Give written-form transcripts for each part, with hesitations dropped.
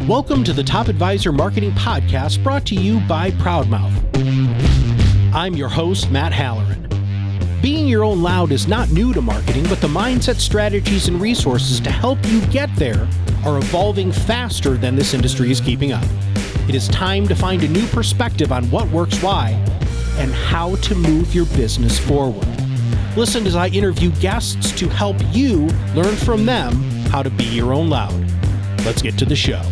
Welcome to the Top Advisor Marketing Podcast, brought to you by ProudMouth. I'm your host, Matt Halloran. Being your own loud is not new to marketing, but the mindset, strategies, and resources to help you get there are evolving faster than this industry is keeping up. It is time to find a new perspective on what works, why, and how to move your business forward. Listen as I interview guests to help you learn from them how to be your own loud. Let's get to the show.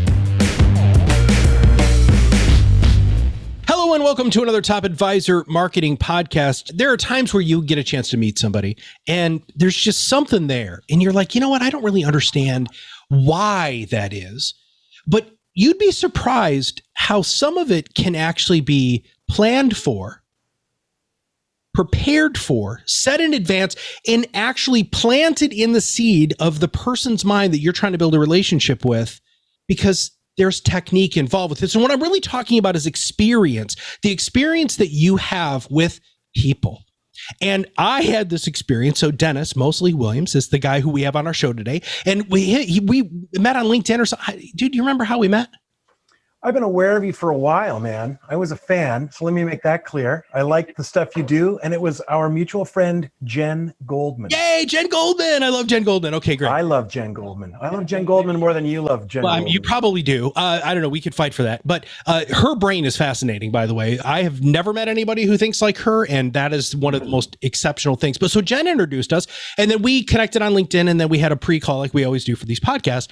Hello and welcome to another Top Advisor Marketing Podcast. There are times where you get a chance to meet somebody and there's just something there and you're like, you know what? I don't really understand why that is, but you'd be surprised how some of it can actually be planned for, prepared for, set in advance, and actually planted in the seed of the person's mind that you're trying to build a relationship with, because there's technique involved with this. And what I'm really talking about is experience, the experience that you have with people. And I had this experience. So Dennis Moseley-Williams is the guy who we have on our show today. And we met on LinkedIn or something. Dude, do you remember how we met? I've been aware of you for a while, man. I was a fan, so let me make that clear. I like the stuff you do, and it was our mutual friend, Jen Goldman. Yay, Jen Goldman. I love Jen Goldman. Okay, great. I love Jen Goldman. I love Jen Goldman more than you love Jen Goldman. You probably do. I don't know. We could fight for that. But her brain is fascinating, by the way. I have never met anybody who thinks like her, and that is one of the most exceptional things. But so Jen introduced us, and then we connected on LinkedIn, and then we had a pre-call like we always do for these podcasts.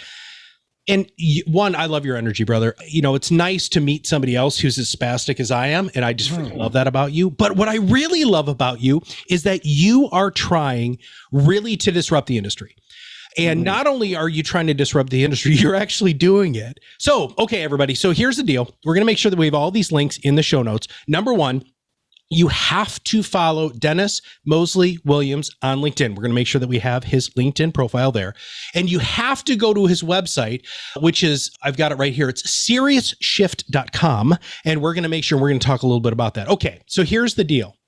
And one, I love your energy, brother. You know, it's nice to meet somebody else who's as spastic as I am. And I just freaking love that about you. But what I really love about you is that you are trying really to disrupt the industry. And not only are you trying to disrupt the industry, you're actually doing it. So, okay, everybody. So here's the deal. We're going to make sure that we have all these links in the show notes. Number one, you have to follow Dennis Moseley-Williams on LinkedIn. We're going to make sure that we have his LinkedIn profile there. And you have to go to his website, which is, I've got it right here. It's seriousshift.com. And we're going to make sure we're going to talk a little bit about that. Okay, so here's the deal.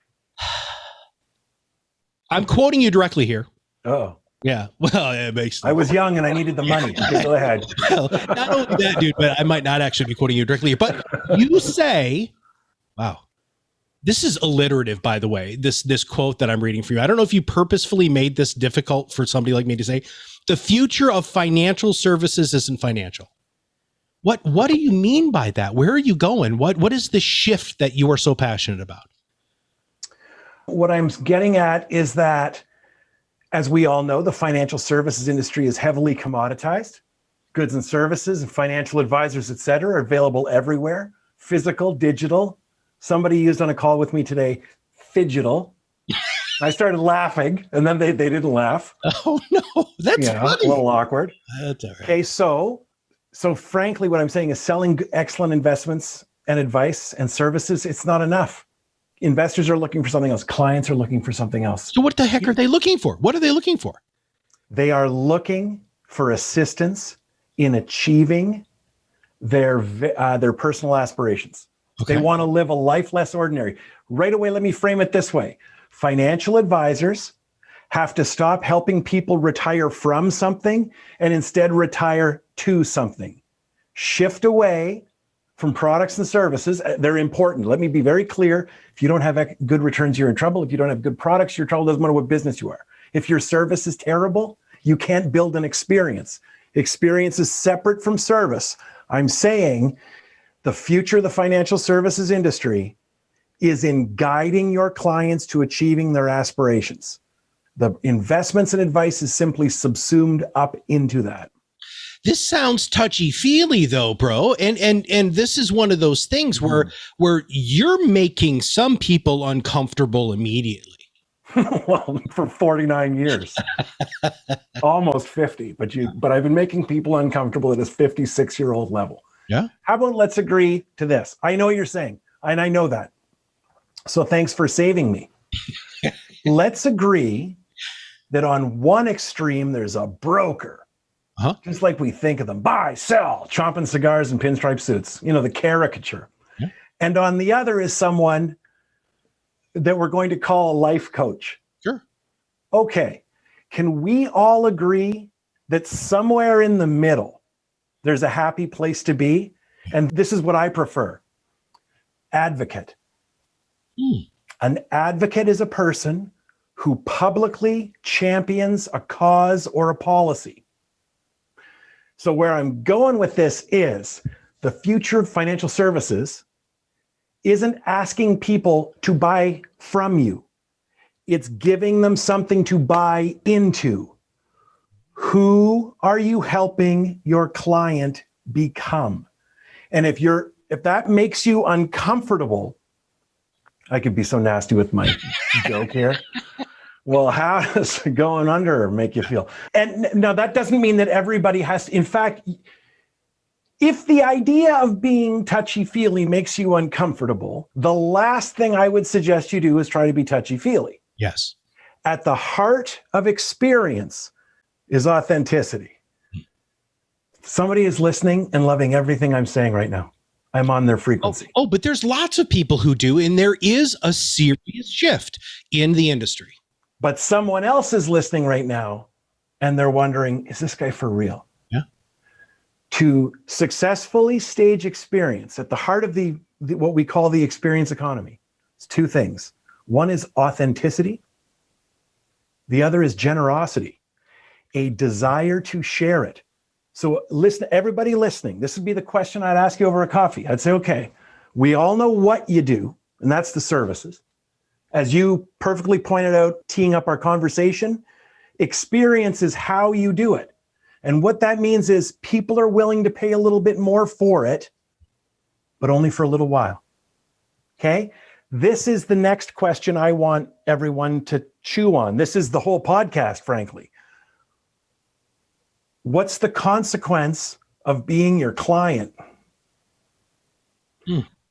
I'm quoting you directly here. Oh. Yeah. Well, it makes. I was young and I needed the money. Okay, go ahead. Well, not only that, dude, but I might not actually be quoting you directly here. But you say, wow. This is alliterative, by the way, this quote that I'm reading for you. I don't know if you purposefully made this difficult for somebody like me to say. The future of financial services isn't financial. What do you mean by that? Where are you going? What is the shift that you are so passionate about? What I'm getting at is that, as we all know, the financial services industry is heavily commoditized. Goods and services and financial advisors, et cetera, are available everywhere, physical, digital. Somebody used on a call with me today, fidgetal. I started laughing, and then they didn't laugh. Oh, no, that's funny. A little awkward. That's all right. Okay, so frankly, what I'm saying is selling excellent investments and advice and services, it's not enough. Investors are looking for something else. Clients are looking for something else. So what the heck are they looking for? What are they looking for? They are looking for assistance in achieving their personal aspirations. Okay. They want to live a life less ordinary. Right away, let me frame it this way. Financial advisors have to stop helping people retire from something and instead retire to something. Shift away from products and services. They're important. Let me be very clear. If you don't have good returns, you're in trouble. If you don't have good products, you're in trouble. It doesn't matter what business you are. If your service is terrible, you can't build an experience. Experience is separate from service. I'm saying the future of the financial services industry is in guiding your clients to achieving their aspirations. The investments and advice is simply subsumed up into that. This sounds touchy-feely though, bro. And this is one of those things where you're making some people uncomfortable immediately. Well, for 49 years, almost 50, but I've been making people uncomfortable at this 56-year-old level. Yeah. How about let's agree to this? I know what you're saying, and I know that. So thanks for saving me. Let's agree that on one extreme, there's a broker, just like we think of them, buy, sell, chomping cigars and pinstripe suits, you know, the caricature. Yeah. And on the other is someone that we're going to call a life coach. Sure. Okay. Can we all agree that somewhere in the middle, There's a happy place to be. And this is what I prefer. Advocate. An advocate is a person who publicly champions a cause or a policy. So where I'm going with this is the future of financial services isn't asking people to buy from you. It's giving them something to buy into. Who are you helping your client become? And if that makes you uncomfortable, I could be so nasty with my joke here. Well, how does going under make you feel? And no, that doesn't mean that everybody has to. In fact, if the idea of being touchy-feely makes you uncomfortable, the last thing I would suggest you do is try to be touchy-feely. Yes. At the heart of experience is authenticity. Somebody is listening and loving everything I'm saying right now. I'm on their frequency. Oh, but there's lots of people who do, and there is a serious shift in the industry. But someone else is listening right now, and they're wondering, is this guy for real? Yeah. To successfully stage experience at the heart of the what we call the experience economy, it's two things. One is authenticity. The other is generosity, a desire to share it. So listen, everybody listening, this would be the question I'd ask you over a coffee. I'd say, okay, we all know what you do, and that's the services. As you perfectly pointed out, teeing up our conversation, experience is how you do it. And what that means is people are willing to pay a little bit more for it, but only for a little while. Okay? This is the next question I want everyone to chew on. This is the whole podcast, frankly. What's the consequence of being your client?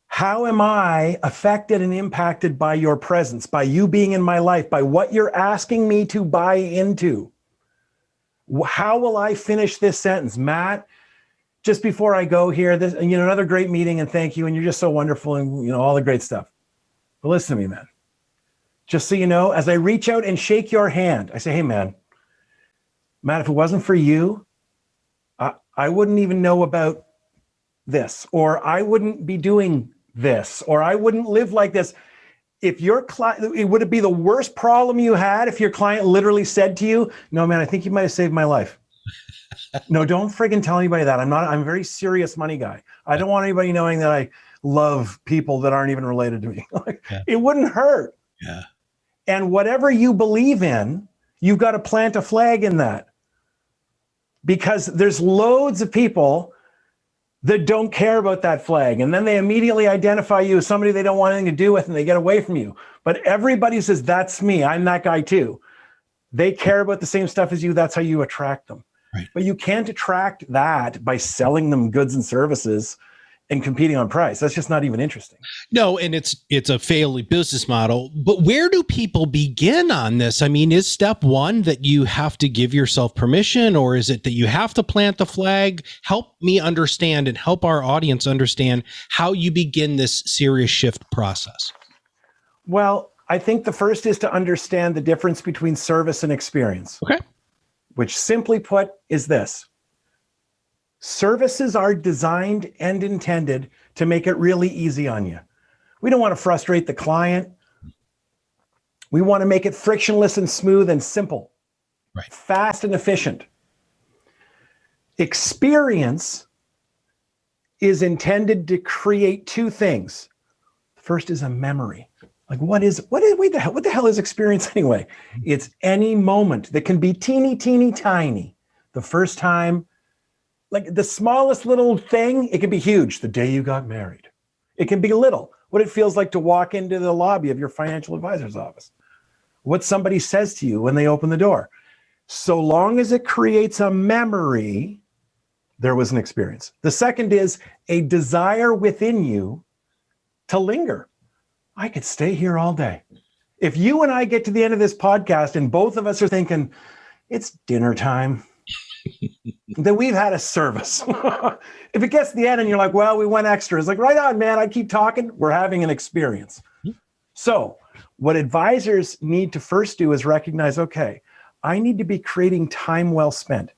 How am I affected and impacted by your presence, by you being in my life, by what you're asking me to buy into? How will I finish this sentence? Matt, just before I go here, this, another great meeting and thank you. And you're just so wonderful and all the great stuff. But listen to me, man. Just so you know, as I reach out and shake your hand, I say, hey, man, Matt, if it wasn't for you, I wouldn't even know about this, or I wouldn't be doing this, or I wouldn't live like this. If your client, would it be the worst problem you had if your client literally said to you, no, man, I think you might have saved my life. No, don't friggin' tell anybody that. I'm a very serious money guy. I don't want anybody knowing that I love people that aren't even related to me. It wouldn't hurt. Yeah. And whatever you believe in, you've got to plant a flag in that. Because there's loads of people that don't care about that flag. And then they immediately identify you as somebody they don't want anything to do with and they get away from you. But everybody says, that's me. I'm that guy too. They care about the same stuff as you. That's how you attract them. Right. But you can't attract that by selling them goods and services and competing on price. That's just not even interesting. No, and it's a failing business model. But where do people begin on this? I mean, is step one that you have to give yourself permission, or is it that you have to plant the flag? Help me understand and help our audience understand how you begin this serious shift process. Well, I think the first is to understand the difference between service and experience. Okay. Which simply put is this. Services are designed and intended to make it really easy on you. We don't want to frustrate the client. We want to make it frictionless and smooth and simple, right, fast and efficient. Experience is intended to create two things. First is a memory. Like what the hell is experience anyway? It's any moment that can be teeny, teeny, tiny. The first time, like the smallest little thing, it can be huge. The day you got married. It can be little. What it feels like to walk into the lobby of your financial advisor's office. What somebody says to you when they open the door. So long as it creates a memory, there was an experience. The second is a desire within you to linger. I could stay here all day. If you and I get to the end of this podcast and both of us are thinking, it's dinner time, then we've had a service. If it gets to the end and you're like, well, we went extra, it's like, right on, man, I keep talking. We're having an experience. So what advisors need to first do is recognize, okay, I need to be creating time well spent.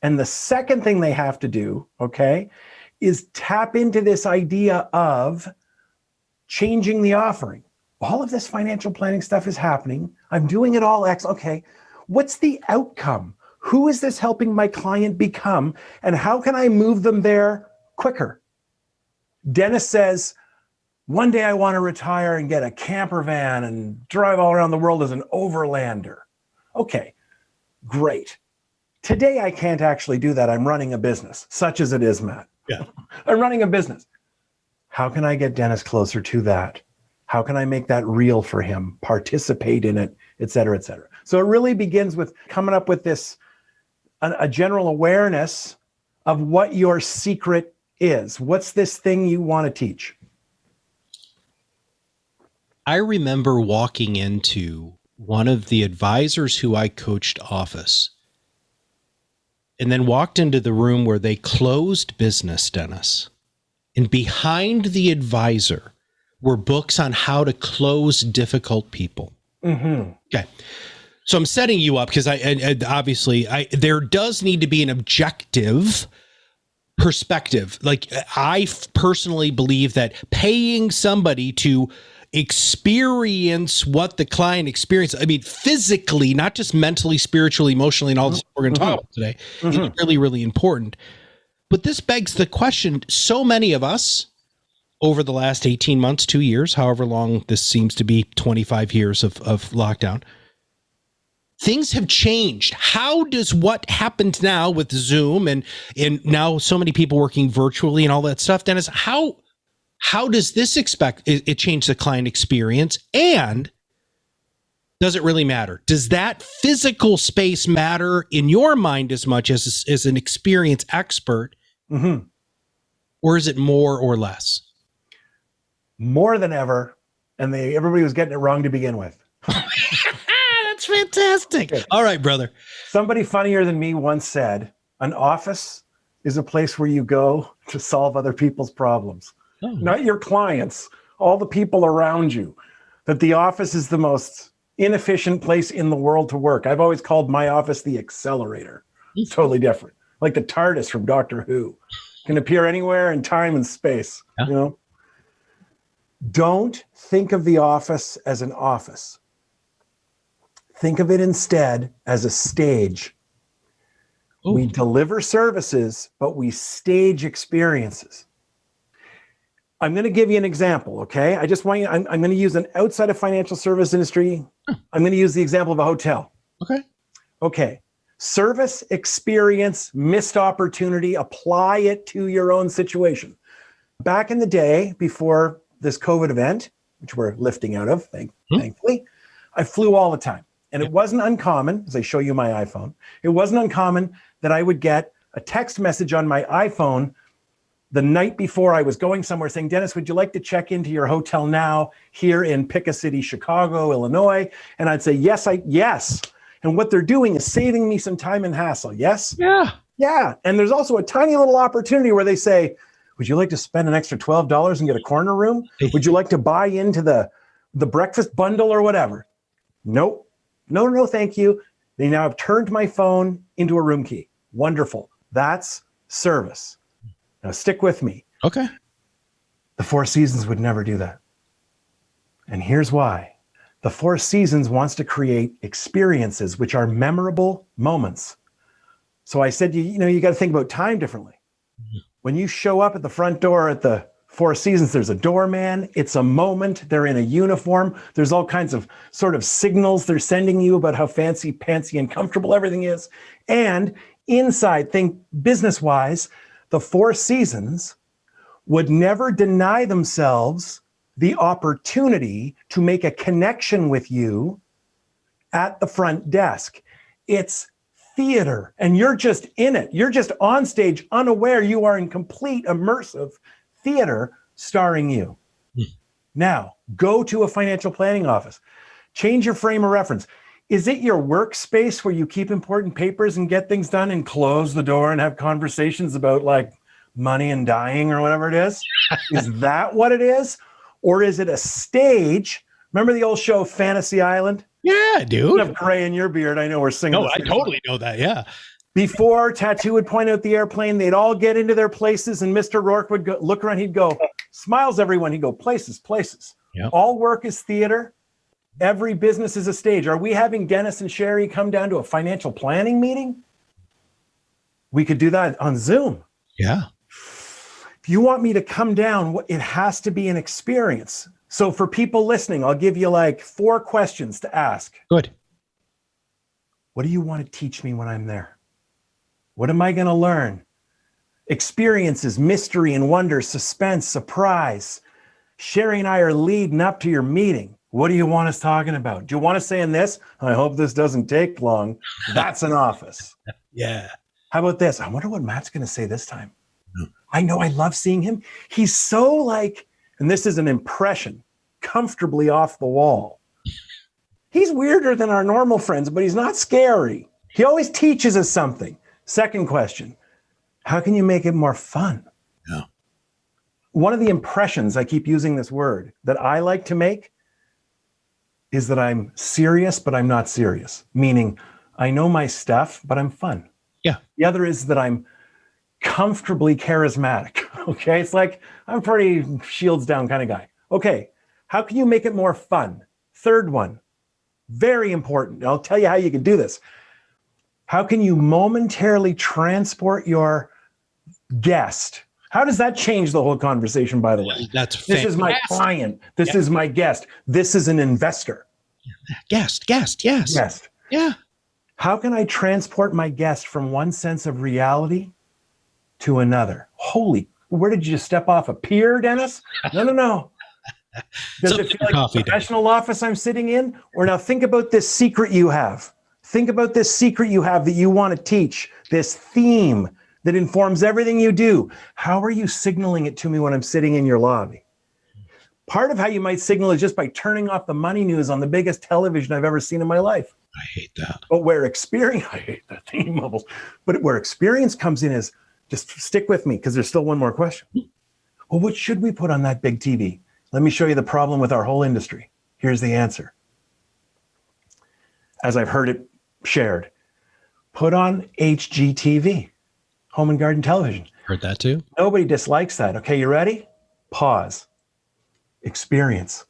And the second thing they have to do, okay, is tap into this idea of changing the offering. All of this financial planning stuff is happening. I'm doing it all okay. What's the outcome? Who is this helping my client become? And how can I move them there quicker? Dennis says, one day I want to retire and get a camper van and drive all around the world as an overlander. Okay, great. Today I can't actually do that. I'm running a business, such as it is, Matt. Yeah. I'm running a business. How can I get Dennis closer to that? How can I make that real for him, participate in it, et cetera, et cetera? So it really begins with coming up with this, a general awareness of what your secret is. What's this thing you want to teach? I remember walking into one of the advisors who I coached office and then walked into the room where they closed business, Dennis. And behind the advisor were books on how to close difficult people. Mm-hmm. Okay. So I'm setting you up because obviously there does need to be an objective perspective. Like I personally believe that paying somebody to experience what the client experienced, I mean, physically, not just mentally, spiritually, emotionally, and all this we're going to talk about today, is really, really important. But this begs the question, so many of us over the last 18 months, 2 years, however long this seems to be, 25 years of lockdown, things have changed. How does what happened now with Zoom and now so many people working virtually and all that stuff, Dennis, how does this it change the client experience? And does it really matter? Does that physical space matter in your mind as much as an experienced expert? Mm-hmm. Or is it more or less? More than ever. And everybody was getting it wrong to begin with. That's fantastic. Okay. All right, brother. Somebody funnier than me once said, an office is a place where you go to solve other people's problems. Oh. Not your clients, all the people around you. That the office is the most inefficient place in the world to work. I've always called my office the accelerator. It's totally different. Like the TARDIS from Doctor Who. Can appear anywhere in time and space. Yeah. You know? Don't think of the office as an office. Think of it instead as a stage. Ooh. We deliver services, but we stage experiences. I'm going to give you an example, okay? I just want you, I'm going to use an outside of financial service industry. I'm going to use the example of a hotel. Okay. Service experience, missed opportunity, apply it to your own situation. Back in the day, before this COVID event, which we're lifting out of, thankfully, I flew all the time. And it wasn't uncommon, as I show you my iPhone, it wasn't uncommon that I would get a text message on my iPhone the night before I was going somewhere saying, Dennis, would you like to check into your hotel now here in Pick a City, Chicago, Illinois? And I'd say, yes. And what they're doing is saving me some time and hassle. Yes? Yeah. And there's also a tiny little opportunity where they say, would you like to spend an extra $12 and get a corner room? Would you like to buy into the breakfast bundle or whatever? Nope. No, thank you. They now have turned my phone into a room key. Wonderful. That's service. Now stick with me. Okay. The Four Seasons would never do that. And here's why. The Four Seasons wants to create experiences which are memorable moments. So I said, you got to think about time differently. Mm-hmm. When you show up at the front door at the Four Seasons, there's a doorman. It's a moment. They're in a uniform. There's all kinds of sort of signals they're sending you about how fancy, pantsy, and comfortable everything is. And inside, think business-wise, the Four Seasons would never deny themselves the opportunity to make a connection with you at the front desk. It's theater, and you're just in it. You're just on stage, unaware. You are in complete immersive theater starring you. Now, go to a financial planning office. Change your frame of reference. Is it your workspace where you keep important papers and get things done and close the door and have conversations about like money and dying or whatever it is? Is that what it is? Or is it a stage? Remember the old show Fantasy Island? Yeah, dude. You have gray in your beard. I know we're singing. No, I totally know that. Yeah. Before Tattoo would point out the airplane, they'd all get into their places, and Mr. Rourke would go, look around. He'd go, smiles, everyone. He'd go, places, places. Yep. All work is theater. Every business is a stage. Are we having Dennis and Sherry come down to a financial planning meeting? We could do that on Zoom. Yeah. If you want me to come down, it has to be an experience. So for people listening, I'll give you like 4 questions to ask. Good. What do you want to teach me when I'm there? What am I going to learn? Experiences, mystery and wonder, suspense, surprise. Sherry and I are leading up to your meeting. What do you want us talking about? Do you want to say in this? I hope this doesn't take long. That's an office. Yeah. How about this? I wonder what Matt's going to say this time. I know, I love seeing him. He's so like, and this is an impression, comfortably off the wall. He's weirder than our normal friends, but he's not scary. He always teaches us something. Second question, how can you make it more fun? Yeah. One of the impressions, I keep using this word, that I like to make is that I'm serious, but I'm not serious. Meaning I know my stuff, but I'm fun. Yeah. The other is that I'm comfortably charismatic. Okay. It's like, I'm pretty shields down kind of guy. Okay. How can you make it more fun? Third one, very important. I'll tell you how you can do this. How can you momentarily transport your guest? How does that change the whole conversation, by the way? That's This fantastic. is my client. This is my guest. This is an investor. Guest, yes. Guest. Yeah. How can I transport my guest from one sense of reality to another? Holy, where did you just step off a pier, Dennis? No. Does it feel like a professional office I'm sitting in? Or now think about this secret you have. Think about this secret you have that you want to teach, this theme that informs everything you do. How are you signaling it to me when I'm sitting in your lobby? Part of how you might signal is just by turning off the money news on the biggest television I've ever seen in my life. I hate that. But where experience, I hate that theme bubbles, but where experience comes in is, just stick with me because there's still one more question. Well, what should we put on that big TV? Let me show you the problem with our whole industry. Here's the answer. As I've heard it shared, put on HGTV, Home and Garden Television. Heard that too. Nobody dislikes that. Okay, you ready? Pause. Experience.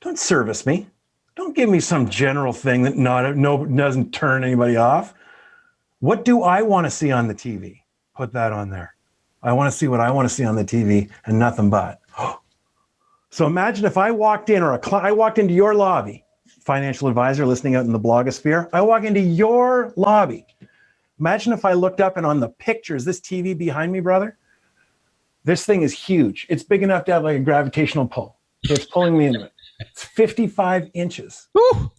Don't service me. Don't give me some general thing that doesn't turn anybody off. What do I want to see on the TV? Put that on there. I want to see what I want to see on the TV and nothing but. So imagine if I walked in, or I walked into your lobby, financial advisor listening out in the blogosphere. I walk into your lobby. Imagine if I looked up and on the pictures, this TV behind me, brother, this thing is huge. It's big enough to have like a gravitational pull. So it's pulling me into it. It's 55 inches. Woo!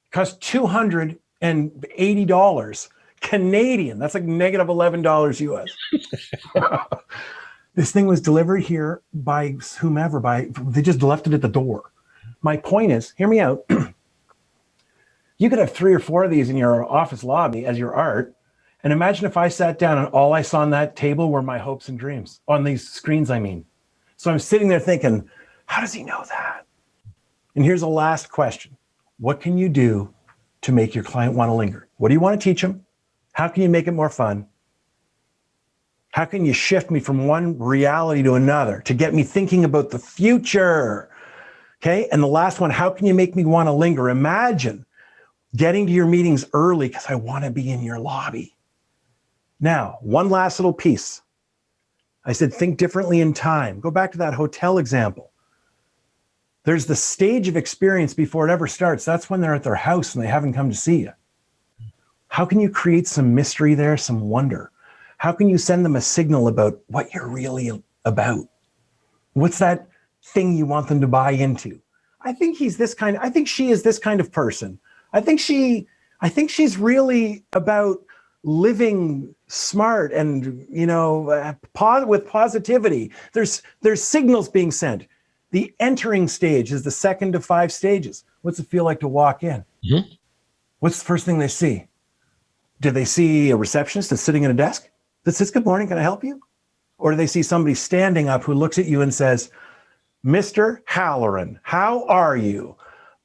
Costs $280 Canadian. That's like negative $11 US. This thing was delivered here by whomever, they just left it at the door. My point is, hear me out. You could have 3 or 4 of these in your office lobby as your art. And imagine if I sat down and all I saw on that table were my hopes and dreams, on these screens, I mean. So I'm sitting there thinking, how does he know that? And here's a last question. What can you do to make your client want to linger? What do you want to teach them? How can you make it more fun? How can you shift me from one reality to another to get me thinking about the future? Okay. And the last one, how can you make me want to linger? Imagine getting to your meetings early because I want to be in your lobby. Now, one last little piece. I said, think differently in time. Go back to that hotel example. There's the stage of experience before it ever starts. That's when they're at their house and they haven't come to see you. How can you create some mystery there, some wonder? How can you send them a signal about what you're really about? What's that thing you want them to buy into? I think she is this kind of person. I think she's really about living smart and, with positivity. There's signals being sent. The entering stage is the 2nd of 5 stages. What's it feel like to walk in? Mm-hmm. What's the first thing they see? Do they see a receptionist that's sitting at a desk that says, good morning, can I help you? Or do they see somebody standing up who looks at you and says, Mr. Halloran, how are you?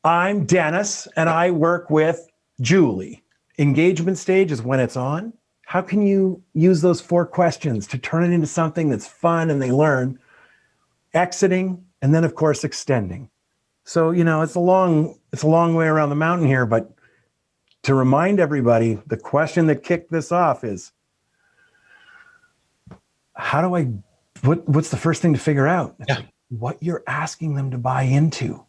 I'm Dennis and I work with Julie. Engagement stage is when it's on How can you use those 4 questions to turn it into something that's fun and they learn? Exiting, and then of course extending. So, it's a long way around the mountain here, but to remind everybody, the question that kicked this off is, what's the first thing to figure out? It's like what you're asking them to buy into.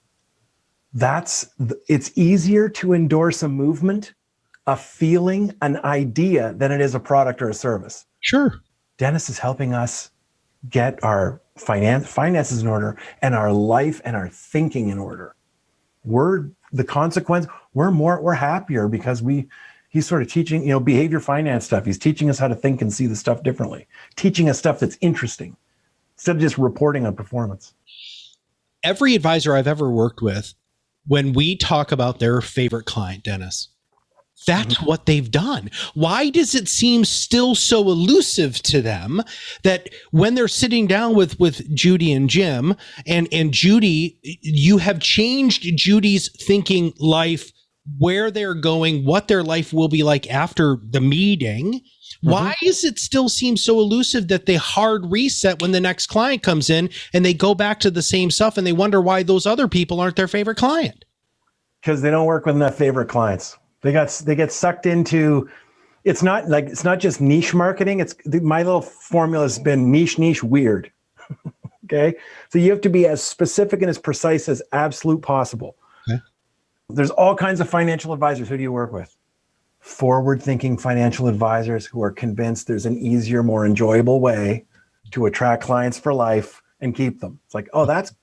It's easier to endorse a movement, a feeling, an idea than it is a product or a service. Sure. Dennis is helping us get our finances in order and our life and our thinking in order. We're happier because he's sort of teaching, behavior finance stuff. He's teaching us how to think and see the stuff differently, teaching us stuff that's interesting instead of just reporting on performance. Every advisor I've ever worked with, when we talk about their favorite client, Dennis, that's what they've done. Why does it seem still so elusive to them that when they're sitting down with Judy and Jim and Judy, you have changed Judy's thinking life, where they're going, what their life will be like after the meeting. Why does it still seem so elusive that they hard reset when the next client comes in and they go back to the same stuff and they wonder why those other people aren't their favorite client? Because they don't work with enough favorite clients. They get sucked into, it's not just niche marketing. My little formula has been niche, weird. Okay. So you have to be as specific and as precise as absolute possible. Okay. There's all kinds of financial advisors. Who do you work with? Forward-thinking financial advisors who are convinced there's an easier, more enjoyable way to attract clients for life and keep them. It's like, oh, that's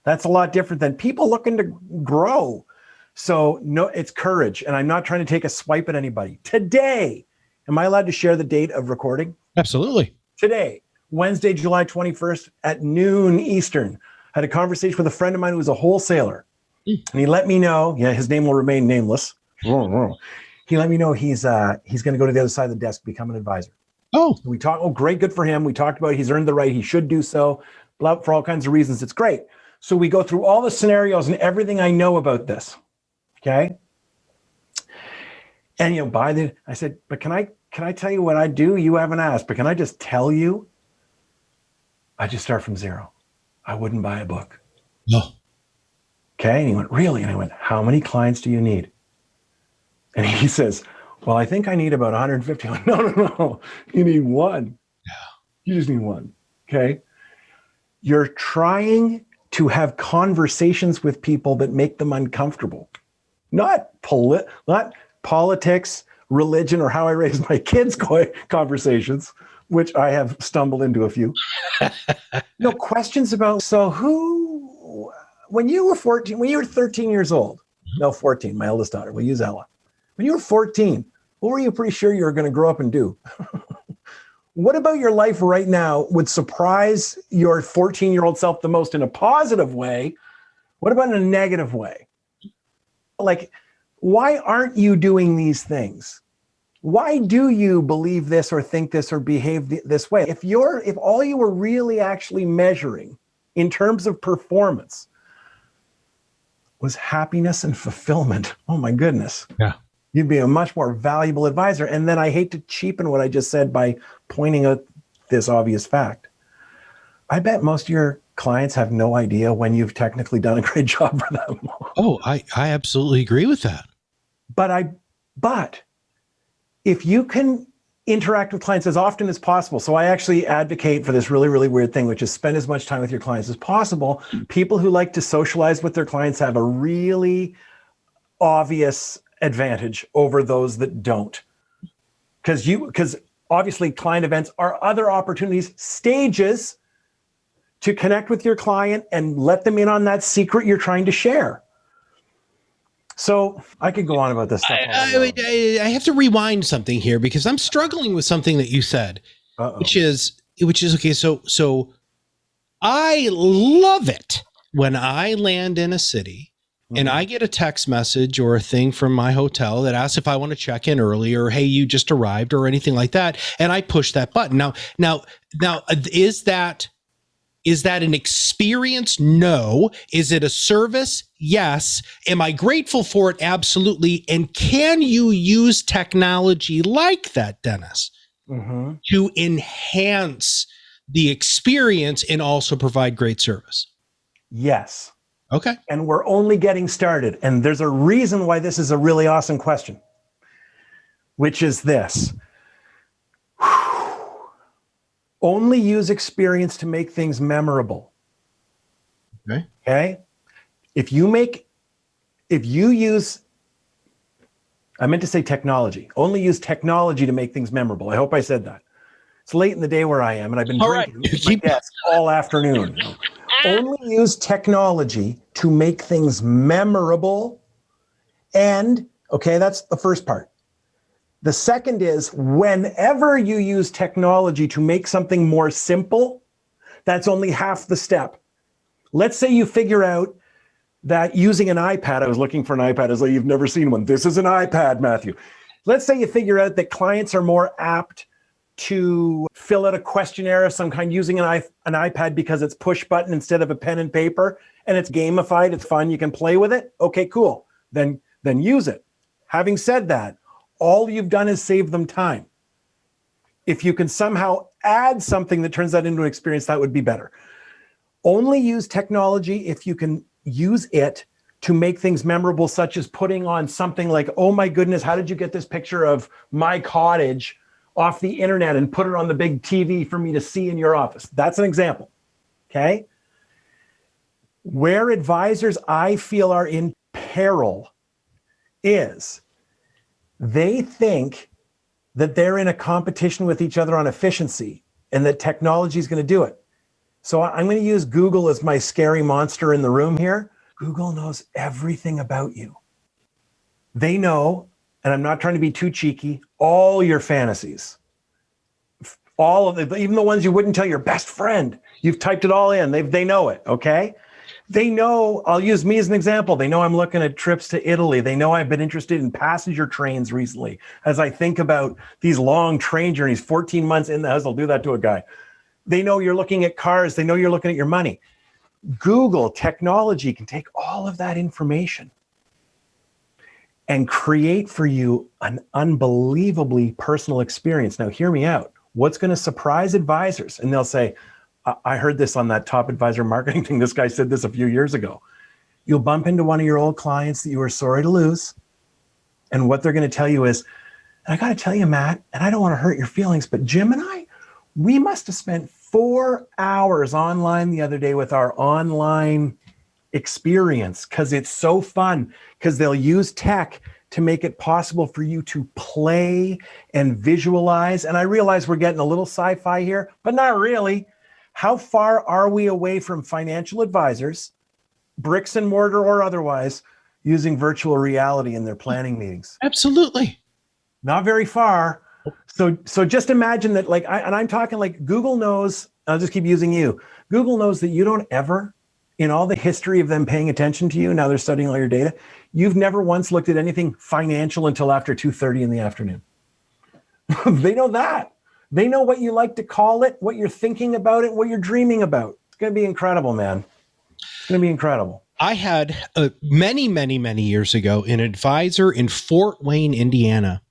a lot different than people looking to grow. So no, it's courage. And I'm not trying to take a swipe at anybody. Today, am I allowed to share the date of recording? Absolutely. Today, Wednesday, July 21st at noon Eastern, I had a conversation with a friend of mine who was a wholesaler. And he let me know, his name will remain nameless. He let me know he's going to go to the other side of the desk, become an advisor. Oh, we talked. Oh, great. Good for him. We talked about he's earned the right. He should do so, for all kinds of reasons. It's great. So we go through all the scenarios and everything I know about this. Okay. And, I said, but can I tell you what I do? You haven't asked, but can I just tell you? I just start from zero. I wouldn't buy a book. No. Okay. And he went, really? And I went, how many clients do you need? And he says, well, I think I need about 150. I went, no. You need one. Yeah. You just need one. Okay. You're trying to have conversations with people that make them uncomfortable. Not politics, religion, or how I raise my kids conversations, which I have stumbled into a few. No, questions about, when you were 13 years old, no, 14, my eldest daughter, we'll use Ella. When you were 14, what were you pretty sure you were going to grow up and do? What about your life right now would surprise your 14-year-old self the most in a positive way? What about in a negative way? Like, why aren't you doing these things? Why do you believe this or think this or behave this way? If all you were really actually measuring in terms of performance was happiness and fulfillment, oh my goodness. Yeah. You'd be a much more valuable advisor. And then I hate to cheapen what I just said by pointing out this obvious fact. I bet most of your clients have no idea when you've technically done a great job for them. Oh, I absolutely agree with that. But if you can interact with clients as often as possible, so I actually advocate for this really, really weird thing, which is spend as much time with your clients as possible. People who like to socialize with their clients have a really obvious advantage over those that don't. Because obviously client events are other opportunities, stages to connect with your client and let them in on that secret you're trying to share. So I could go on about this stuff. I have to rewind something here because I'm struggling with something that you said, which is okay. So I love it when I land in a city and I get a text message or a thing from my hotel that asks if I want to check in early or, hey, you just arrived or anything like that. And I push that button. Now, is that an experience? No. Is it a service? Yes. Am I grateful for it? Absolutely. And can you use technology like that, Dennis? to enhance the experience and also provide great service. Yes. Okay. And we're only getting started. And there's a reason why this is a really awesome question, which is this. Only use experience to make things memorable. Okay. Okay. If you use, I meant to say technology, only use technology to make things memorable. I hope I said that. It's late in the day where I am, and I've been drinking at my desk all afternoon. Only use technology to make things memorable. And, okay, that's the first part. The second is whenever you use technology to make something more simple, that's only half the step. Let's say you figure out that using an iPad, I was looking for an iPad, as though you've never seen one. This is an iPad, Matthew. Let's say you figure out that clients are more apt to fill out a questionnaire of some kind using an iPad because it's push button instead of a pen and paper, and it's gamified, it's fun, you can play with it. Okay, cool. Then use it. Having said that, all you've done is save them time. If you can somehow add something that turns that into an experience, that would be better. Only use technology if you can use it to make things memorable, such as putting on something like, oh my goodness, how did you get this picture of my cottage off the internet and put it on the big TV for me to see in your office? That's an example, okay? Where advisors, I feel, are in peril is they think that they're in a competition with each other on efficiency and that technology is going to do it. So I'm going to use Google as my scary monster in the room here. Google knows everything about you. They know, and I'm not trying to be too cheeky, all your fantasies. All of them, even the ones you wouldn't tell your best friend. You've typed it all in. They know it, okay? They know, I'll use me as an example. They know I'm looking at trips to Italy. They know I've been interested in passenger trains recently. As I think about these long train journeys, 14 months in the house, I'll do that to a guy. They know you're looking at cars. They know you're looking at your money. Google technology can take all of that information and create for you an unbelievably personal experience. Now, hear me out. What's going to surprise advisors? And they'll say, I heard this on that top advisor marketing thing. This guy said this a few years ago. You'll bump into one of your old clients that you were sorry to lose. And what they're going to tell you is, and I got to tell you, Matt, and I don't want to hurt your feelings, but Jim and I, we must have spent 4 hours online the other day with our online experience because it's so fun, because they'll use tech to make it possible for you to play and visualize. And I realize we're getting a little sci-fi here, but not really. How far are we away from financial advisors, bricks and mortar or otherwise, using virtual reality in their planning meetings? Absolutely. Not very far. So just imagine that, like, I'm talking like Google knows, I'll just keep using you. Google knows that you don't ever, in all the history of them paying attention to you, now they're studying all your data, you've never once looked at anything financial until after 2:30 in the afternoon. They know that. They know what you like to call it, what you're thinking about it, what you're dreaming about. It's going to be incredible, man. It's going to be incredible. I had many years ago an advisor in Fort Wayne, Indiana,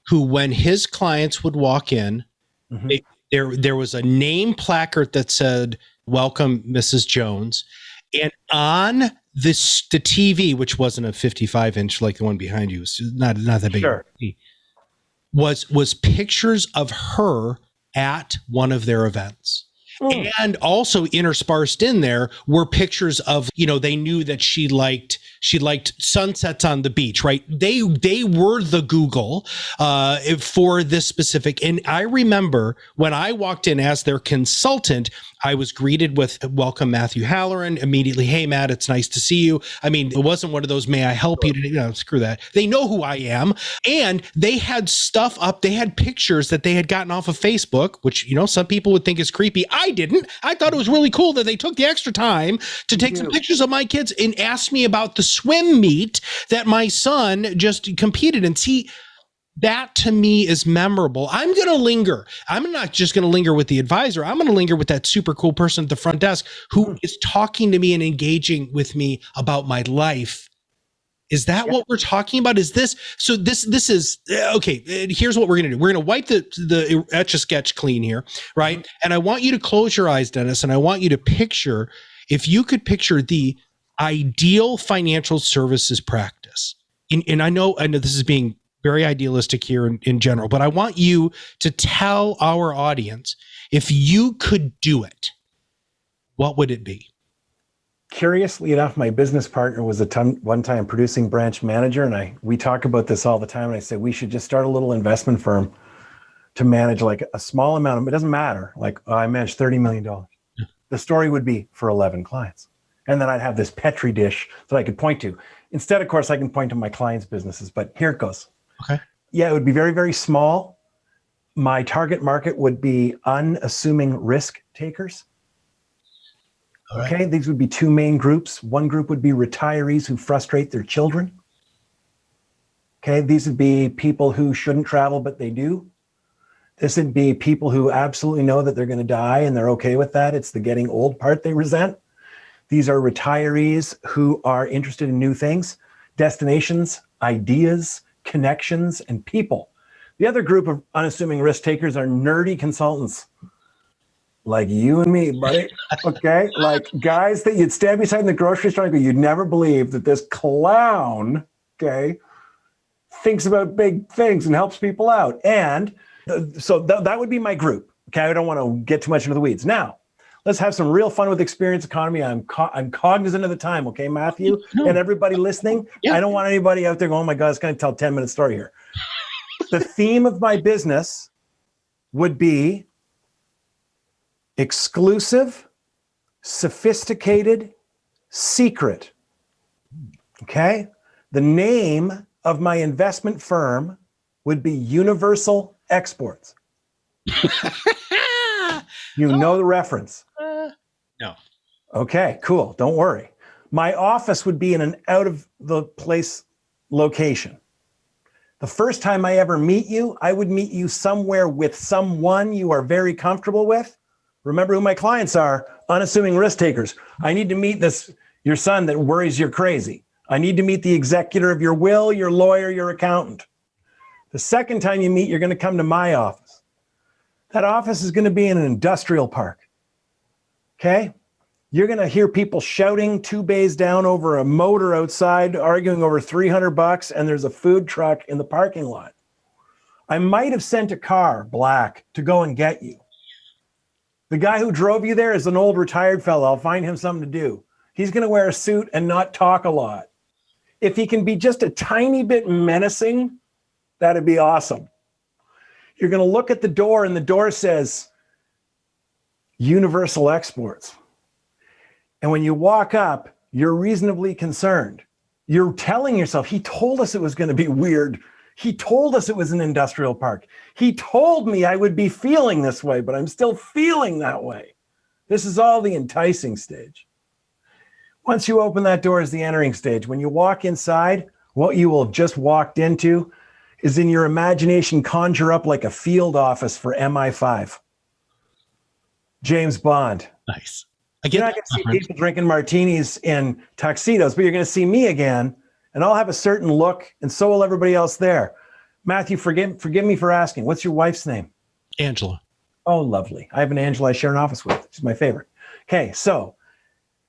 who, when his clients would walk in, there was a name placard that said, "Welcome, Mrs. Jones." And on the TV, which wasn't a 55-inch like the one behind you, it's not that big. Sure. Was pictures of her at one of their events. And also interspersed in there were pictures of, they knew that she liked sunsets on the beach, right? They were the Google for this specific. And I remember when I walked in as their consultant, I was greeted with, "Welcome, Matthew Halloran." Immediately, "Hey, Matt, it's nice to see you." I mean, it wasn't one of those, "May I help you?" Screw that. They know who I am. And they had stuff up. They had pictures that they had gotten off of Facebook, which, some people would think is creepy. I didn't. I thought it was really cool that they took the extra time to take some pictures of my kids and ask me about the swim meet that my son just competed in. See, that to me is memorable. I'm going to linger. I'm not just going to linger with the advisor. I'm going to linger with that super cool person at the front desk who is talking to me and engaging with me about my life Is that what we're talking about? Is this, so this is, okay, here's what we're going to do. We're going to wipe the Etch-a-Sketch clean here, right? And I want you to close your eyes, Dennis, and I want you to picture, if you could picture the ideal financial services practice. And I know this is being very idealistic here in general, but I want you to tell our audience, if you could do it, what would it be? Curiously enough, my business partner was one time producing branch manager, and we talk about this all the time. And I said we should just start a little investment firm to manage like a small amount. It doesn't matter. Like I managed $30 million. Yeah. The story would be for 11 clients, and then I'd have this Petri dish that I could point to. Instead, of course, I can point to my clients' businesses. But here it goes. Okay. Yeah, it would be very, very small. My target market would be unassuming risk takers. Right. Okay, these would be two main groups. One group would be retirees who frustrate their children. Okay, these would be people who shouldn't travel, but they do. This would be people who absolutely know that they're going to die and they're okay with that. It's the getting old part they resent. These are retirees who are interested in new things, destinations, ideas, connections, and people. The other group of unassuming risk takers are nerdy consultants. Like you and me, buddy. Okay. Like guys that you'd stand beside in the grocery store and go, you'd never believe that this clown, okay, thinks about big things and helps people out. And so that would be my group. Okay. I don't want to get too much into the weeds. Now, let's have some real fun with experience economy. I'm cognizant of the time. Okay, Matthew, and everybody listening. Yeah. I don't want anybody out there going, oh my God, it's going to tell a 10-minute story here. The theme of my business would be exclusive, sophisticated, secret. Okay? The name of my investment firm would be Universal Exports. You know the reference? No. Okay, cool. Don't worry. My office would be in an out of the place location. The first time I ever meet you, I would meet you somewhere with someone you are very comfortable with. Remember who my clients are, unassuming risk takers. I need to meet your son that worries you're crazy. I need to meet the executor of your will, your lawyer, your accountant. The second time you meet, you're going to come to my office. That office is going to be in an industrial park. Okay? You're going to hear people shouting 2 bays down over a motor outside, arguing over $300, and there's a food truck in the parking lot. I might have sent a car, black, to go and get you. The guy who drove you there is an old retired fellow. I'll find him something to do. He's going to wear a suit and not talk a lot. If he can be just a tiny bit menacing, that'd be awesome. You're going to look at the door and the door says Universal Exports. And when you walk up, you're reasonably concerned. You're telling yourself, he told us it was going to be weird. He told us it was an industrial park. He told me I would be feeling this way, but I'm still feeling that way. This is all the enticing stage. Once you open that door is the entering stage. When you walk inside, what you will have just walked into is in your imagination conjure up like a field office for MI5. James Bond. Nice. You're not going to see people drinking martinis in tuxedos, but you're going to see me again, and I'll have a certain look, and so will everybody else there. Matthew, forgive me for asking. What's your wife's name? Angela. Oh, lovely. I have an Angela I share an office with. She's my favorite. Okay, so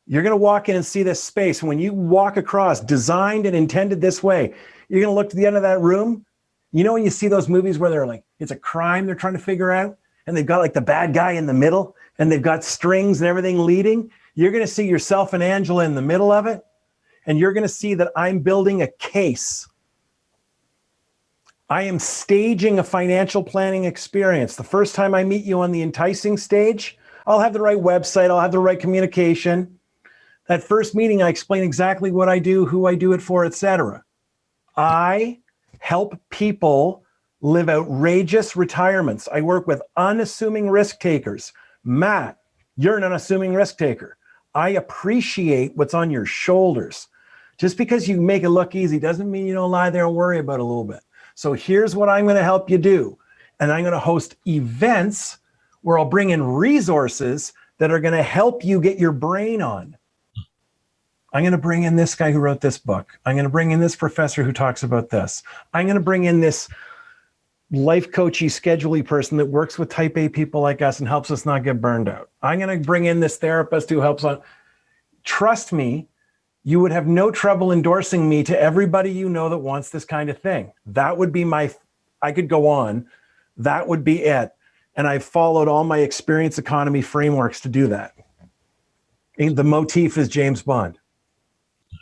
you're going to walk in and see this space. When you walk across, designed and intended this way, you're going to look to the end of that room. You know when you see those movies where they're like, it's a crime they're trying to figure out, and they've got like the bad guy in the middle, and they've got strings and everything leading? You're going to see yourself and Angela in the middle of it, and you're going to see that I'm building a case. I am staging a financial planning experience. The first time I meet you on the enticing stage, I'll have the right website, I'll have the right communication. That first meeting, I explain exactly what I do, who I do it for, etc. I help people live outrageous retirements. I work with unassuming risk takers. Matt, you're an unassuming risk taker. I appreciate what's on your shoulders. Just because you make it look easy doesn't mean you don't lie there and worry about it a little bit. So here's what I'm going to help you do. And I'm going to host events where I'll bring in resources that are going to help you get your brain on. I'm going to bring in this guy who wrote this book. I'm going to bring in this professor who talks about this. I'm going to bring in this life coachy, schedule-y person that works with type A people like us and helps us not get burned out. I'm going to bring in this therapist who helps on. Trust me, you would have no trouble endorsing me to everybody you know that wants this kind of thing. That would be I could go on. That would be it. And I've followed all my experience economy frameworks to do that. And the motif is James Bond.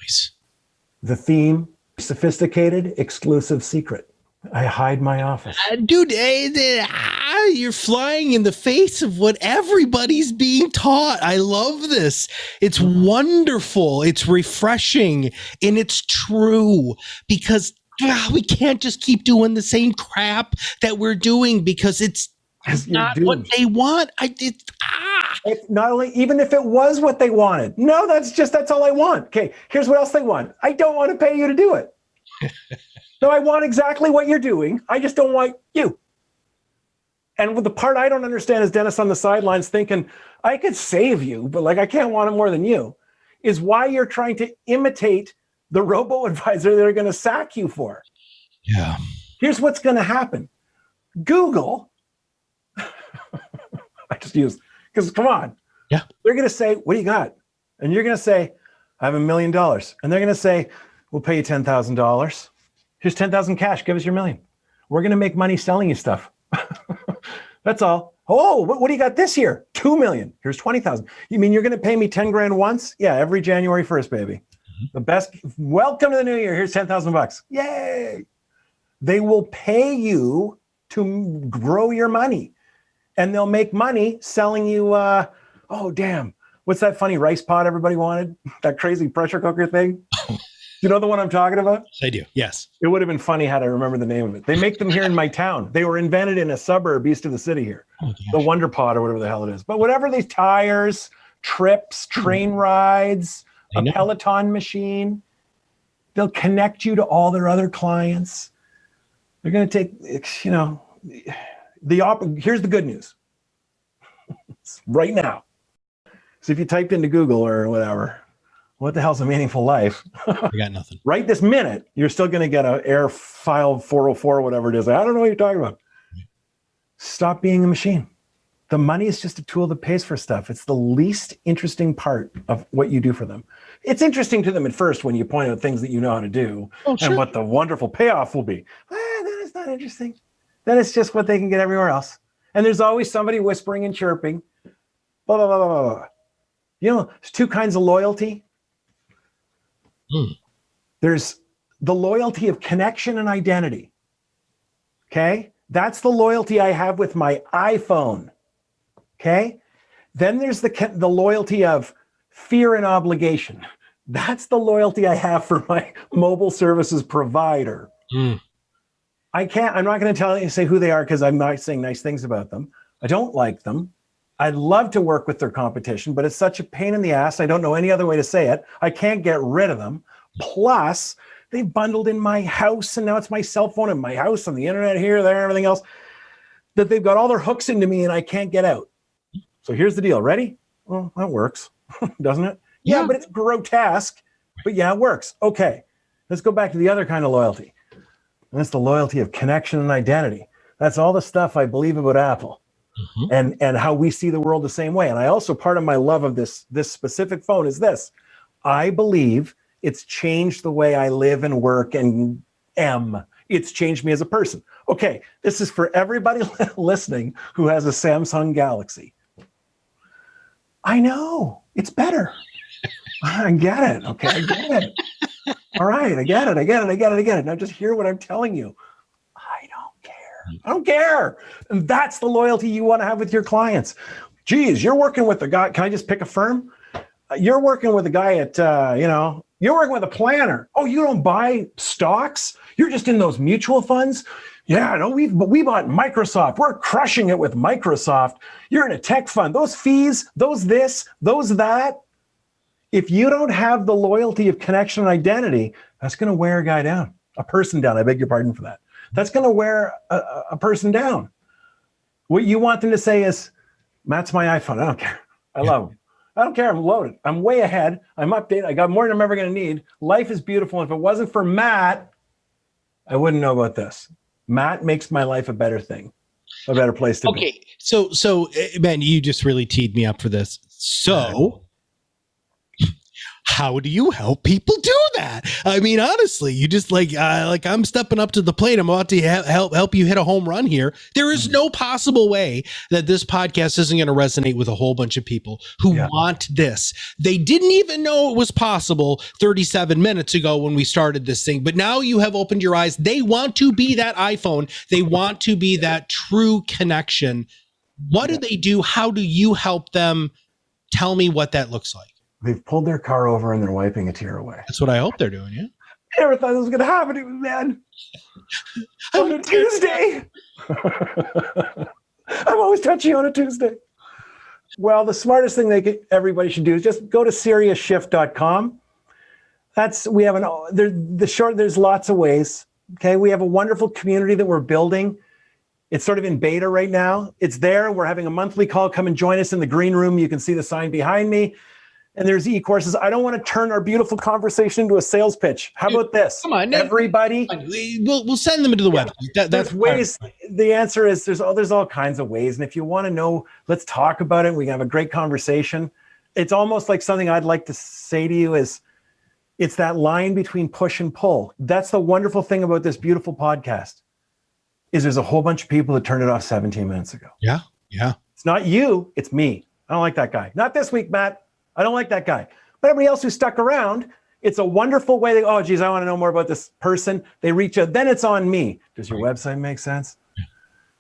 Nice. The theme, sophisticated, exclusive, secret. I hide my office. Dude, you're flying in the face of what everybody's being taught. I love this. It's wonderful. It's refreshing. And it's true because we can't just keep doing the same crap that we're doing because it's not what they want. It's not only, even if it was what they wanted. No, that's all I want. Okay, here's what else they want. I don't want to pay you to do it. No, I want exactly what you're doing. I just don't want you. And the part I don't understand is Dennis on the sidelines thinking, I could save you, but I can't want it more than you, is why you're trying to imitate the robo-advisor they're going to sack you for. Yeah. Here's what's going to happen. Google, I just use, because come on. Yeah. They're going to say, what do you got? And you're going to say, I have $1 million. And they're going to say, we'll pay you $10,000. Here's 10,000 cash. Give us your $1 million. We're going to make money selling you stuff. That's all. Oh, what do you got this year? $2 million. Here's 20,000. You mean you're going to pay me 10 grand once? Yeah, every January 1st, baby. Mm-hmm. The best. Welcome to the new year. Here's 10,000 bucks. Yay. They will pay you to grow your money, and they'll make money selling you. Oh, damn. What's that funny rice pot everybody wanted? That crazy pressure cooker thing? You know the one I'm talking about? I do, yes. It would have been funny had I remembered the name of it. They make them here in my town. They were invented in a suburb east of the city here. Oh, the Wonder Pot or whatever the hell it is. But whatever these tires, trips, train rides, a Peloton machine, they'll connect you to all their other clients. They're going to take, here's the good news. Right now. So if you typed into Google or whatever, what the hell's a meaningful life? I got nothing. Right this minute, you're still going to get an air file 404, whatever it is. I don't know what you're talking about. Stop being a machine. The money is just a tool that pays for stuff. It's the least interesting part of what you do for them. It's interesting to them at first when you point out things that you know how to do and what the wonderful payoff will be. Then it's not interesting. Then it's just what they can get everywhere else. And there's always somebody whispering and chirping. Blah, blah, blah, blah, blah. There's two kinds of loyalty. There's the loyalty of connection and identity. Okay? That's the loyalty I have with my iPhone. Okay? Then there's the loyalty of fear and obligation. That's the loyalty I have for my mobile services provider. I'm not going to say who they are because I'm not saying nice things about them. I don't like them. I'd love to work with their competition, but it's such a pain in the ass. I don't know any other way to say it. I can't get rid of them. Plus, they bundled in my house, and now it's my cell phone and my house and the internet here, there, and everything else, that they've got all their hooks into me and I can't get out. So here's the deal. Ready? Well, that works, doesn't it? Yeah, but it's grotesque. But yeah, it works. Okay, let's go back to the other kind of loyalty. And that's the loyalty of connection and identity. That's all the stuff I believe about Apple. And how we see the world the same way. And I also, part of my love of this specific phone is this. I believe it's changed the way I live and work and am. It's changed me as a person. Okay, this is for everybody listening who has a Samsung Galaxy. I know, it's better. I get it, okay, I get it. All right, I get it. Now just hear what I'm telling you. I don't care. And that's the loyalty you want to have with your clients. Geez, you're working with a guy. Can I just pick a firm? You're working with a guy at, you're working with a planner. Oh, you don't buy stocks? You're just in those mutual funds? Yeah, no, we bought Microsoft. We're crushing it with Microsoft. You're in a tech fund. Those fees, those this, those that. If you don't have the loyalty of connection and identity, that's going to wear a guy down, a person down. I beg your pardon for that. That's going to wear a person down. What you want them to say is, Matt's my iPhone. I don't care. I love him. I don't care. I'm loaded. I'm way ahead. I'm updated. I got more than I'm ever going to need. Life is beautiful. And if it wasn't for Matt, I wouldn't know about this. Matt makes my life a better thing, a better place to be. Okay. So, man, you just really teed me up for this. So how do you help people do that? I mean, honestly, you just like I'm stepping up to the plate. I'm about to help you hit a home run here. There is no possible way that this podcast isn't going to resonate with a whole bunch of people who want this. They didn't even know it was possible 37 minutes ago when we started this thing, but now you have opened your eyes. They want to be that iPhone. They want to be that true connection. What do they do? How do you help them? Tell me what that looks like. They've pulled their car over and they're wiping a tear away. That's what I hope they're doing, yeah? I never thought this was going to happen to me, man. On a Tuesday. I'm always touchy on a Tuesday. Well, the smartest thing everybody should do is just go to seriousshift.com. There's lots of ways. Okay. We have a wonderful community that we're building. It's sort of in beta right now. It's there. We're having a monthly call. Come and join us in the green room. You can see the sign behind me. And there's e-courses. I don't want to turn our beautiful conversation into a sales pitch. How about this? Come on, everybody. We'll send them to the website. That's ways. The answer is there's all kinds of ways. And if you want to know, let's talk about it. We can have a great conversation. It's almost like something I'd like to say to you is it's that line between push and pull. That's the wonderful thing about this beautiful podcast is there's a whole bunch of people that turned it off 17 minutes ago. Yeah. Yeah. It's not you. It's me. I don't like that guy. Not this week, Matt. I don't like that guy. But everybody else who stuck around, it's a wonderful way. Oh, geez, I want to know more about this person. They reach out. Then it's on me. Does your website make sense?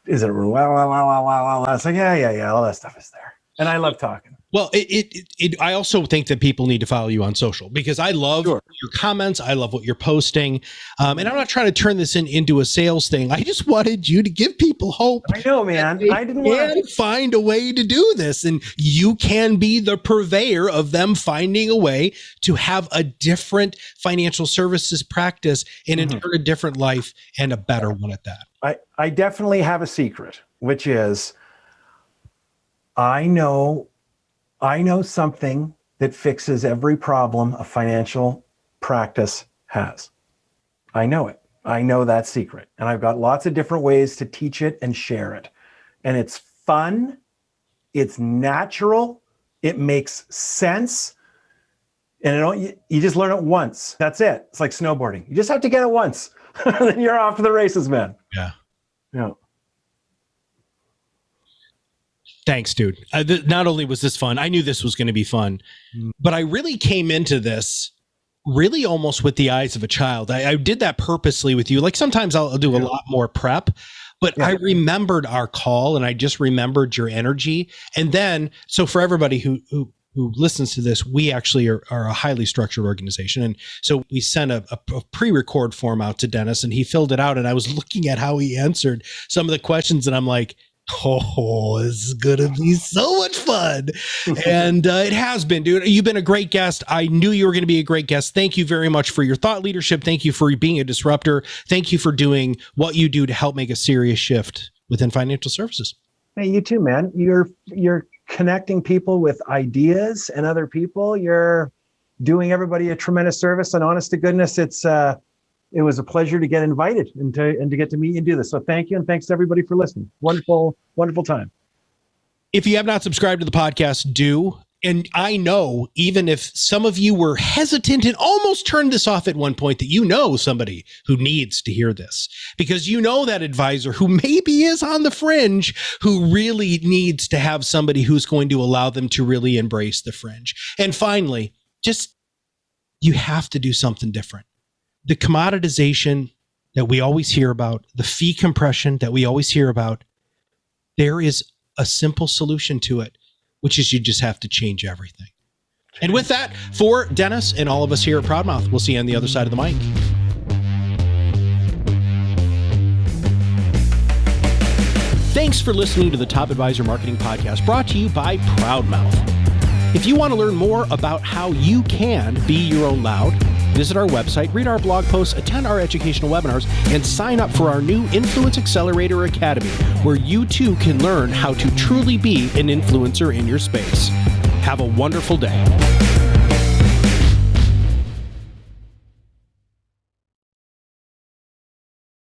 Is it? It's like, yeah. All that stuff is there. And I love talking. Well, I also think that people need to follow you on social because I love your comments. I love what you're posting. And I'm not trying to turn this into a sales thing. I just wanted you to give people hope. I know, man. I didn't want to find a way to do this. And you can be the purveyor of them finding a way to have a different financial services practice and in turn a different life and a better one at that. I definitely have a secret, which is I know something that fixes every problem a financial practice has. I know it. I know that secret. And I've got lots of different ways to teach it and share it. And it's fun. It's natural. It makes sense. And you just learn it once. That's it. It's like snowboarding. You just have to get it once. Then you're off to the races, man. Yeah. Yeah. Thanks, dude. Not only was this fun, I knew this was going to be fun, but I really came into this really almost with the eyes of a child. I did that purposely with you. Like sometimes I'll do a lot more prep, but I remembered our call and I just remembered your energy. And then, so for everybody who listens to this, we actually are a highly structured organization. And so we sent a pre-record form out to Dennis and he filled it out. And I was looking at how he answered some of the questions and I'm like, oh, this is going to be so much fun. And it has been, dude. You've been a great guest. I knew you were going to be a great guest. Thank you very much for your thought leadership. Thank you for being a disruptor. Thank you for doing what you do to help make a serious shift within financial services. Hey, you too, man. You're connecting people with ideas and other people. You're doing everybody a tremendous service. And honest to goodness, it was a pleasure to get invited and to get to meet you and do this. So thank you. And thanks to everybody for listening. Wonderful, wonderful time. If you have not subscribed to the podcast, do. And I know even if some of you were hesitant and almost turned this off at one point, that you know somebody who needs to hear this because you know that advisor who maybe is on the fringe, who really needs to have somebody who's going to allow them to really embrace the fringe. And finally, you have to do something different. The commoditization that we always hear about, the fee compression that we always hear about, there is a simple solution to it, which is you just have to change everything. And with that, for Dennis and all of us here at ProudMouth, we'll see you on the other side of the mic. Thanks for listening to the Top Advisor Marketing Podcast, brought to you by ProudMouth. If you want to learn more about how you can be your own loud, visit our website, read our blog posts, attend our educational webinars, and sign up for our new Influence Accelerator Academy, where you too can learn how to truly be an influencer in your space. Have a wonderful day.